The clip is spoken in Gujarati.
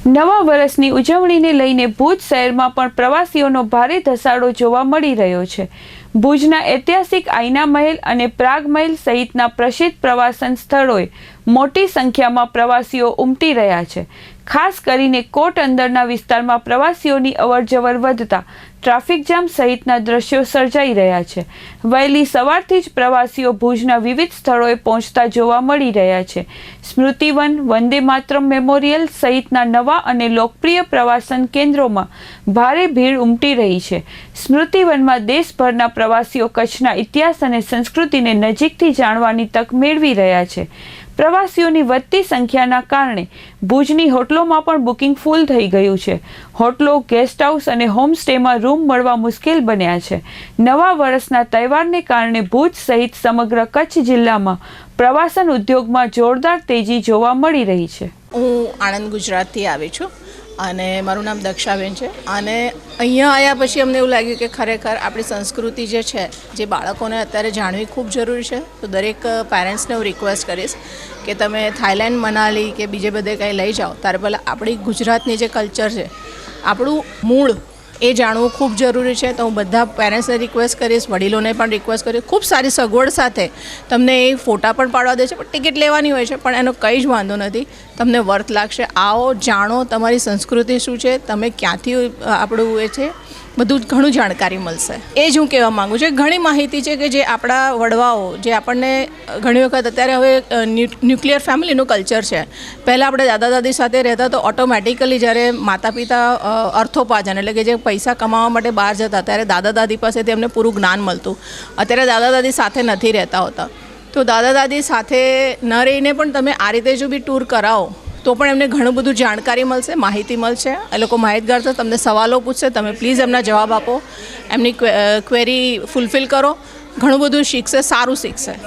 નવા વર્ષની ઉજવણીને લઈને ભુજ શહેરમાં પણ પ્રવાસીઓનો ભારે ધસારો જોવા મળી રહ્યો છે। ભુજના ઐતિહાસિક આઈના મહેલ અને પ્રાગ મહેલ સહિતના પ્રસિદ્ધ પ્રવાસન સ્થળોએ મોટી સંખ્યામાં પ્રવાસીઓ ઉમટી રહ્યા છે। ખાસ કરીને કોટ અંદરના વિસ્તારમાં પ્રવાસીઓની અવરજવર વધતા ટ્રાફિક જામ સહિતના દ્રશ્યો સર્જાઈ રહ્યા છે। વહેલી સવારથી જ પ્રવાસીઓ ભુજના વિવિધ સ્થળોએ પહોંચતા જોવા મળી રહ્યા છે। સ્મૃતિવન, વંદે માતરમ મેમોરિયલ સહિતના નવા અને લોકપ્રિય પ્રવાસન કેન્દ્રોમાં ભારે ભીડ ઉમટી રહી છે। સ્મૃતિવનમાં દેશભરના પ્રવાસીઓ કચ્છના ઇતિહાસ અને સંસ્કૃતિને નજીકથી જાણવાની તક મેળવી રહ્યા છે। પ્રવાસીઓની વધતી સંખ્યાના કારણે ભુજની હોટલોમાં પણ બુકિંગ ફૂલ થઈ ગયું છે। હોટલો, ગેસ્ટ હાઉસ અને હોમસ્ટેમાં રૂમ મળવા મુશ્કેલ બન્યા છે। નવા વર્ષના તહેવારને કારણે ભુજ સહિત સમગ્ર કચ્છ જિલ્લામાં પ્રવાસન ઉદ્યોગમાં જોરદાર તેજી જોવા મળી રહી છે। હું આણંદ ગુજરાતથી આવી છું અને મારું નામ દક્ષાબેન છે અને અહીંયા આવ્યા પછી અમને એવું લાગ્યું કે ખરેખર આપણી સંસ્કૃતિ જે છે જે બાળકોને અત્યારે જાણવી ખૂબ જરૂરી છે। તો દરેક પેરેન્ટ્સને હું રિક્વેસ્ટ કરીશ કે તમે થાઈલેન્ડ, મનાલી કે બીજે બધે કંઈ લઈ જાઓ ત્યારે પહેલાં આપણી ગુજરાતની જે કલ્ચર છે, આપણું મૂળ એ જાણવું ખૂબ જરૂરી છે। તો હું બધા પેરેન્ટ્સને રિક્વેસ્ટ કરીશ, વડીલોને પણ રિક્વેસ્ટ કરીશ। ખૂબ સારી સગવડ સાથે તમને એ ફોટા પણ પાડવા દે છે, પણ ટિકિટ લેવાની હોય છે, પણ એનો કંઈ જ વાંધો નથી, તમને વર્થ લાગશે। આવો, જાણો તમારી સંસ્કૃતિ શું છે, તમે ક્યાંથી આપણું એ છે, બધું ઘણું જાણકારી મળશે। એ જ હું કહેવા માગું છું। ઘણી માહિતી છે કે જે આપણા વડવાઓ જે આપણને ઘણી વખત અત્યારે હવે ન્યુક્લિયર ફેમિલીનું કલ્ચર છે। પહેલાં આપણે દાદા દાદી સાથે રહેતા તો ઓટોમેટિકલી જ્યારે માતા પિતા અર્થોપાર્જન એટલે કે જે પૈસા કમાવા માટે બહાર જતા ત્યારે દાદા દાદી પાસેથી એમને પૂરું જ્ઞાન મળતું। અત્યારે દાદા દાદી સાથે નથી રહેતા હોતા, તો દાદા દાદી સાથે ન રહીને પણ તમે આ રીતે જો બી ટૂર કરાવો તો પણ એમને ઘણું બધું જાણકારી મળશે, માહિતી મળશે। એ લોકો માહિતગાર છે, તમને સવાલો પૂછશે, તમે પ્લીઝ એમના જવાબ આપો, એમની ક્વેરી ફૂલફિલ કરો, ઘણું બધું શીખશે, સારું શીખશે।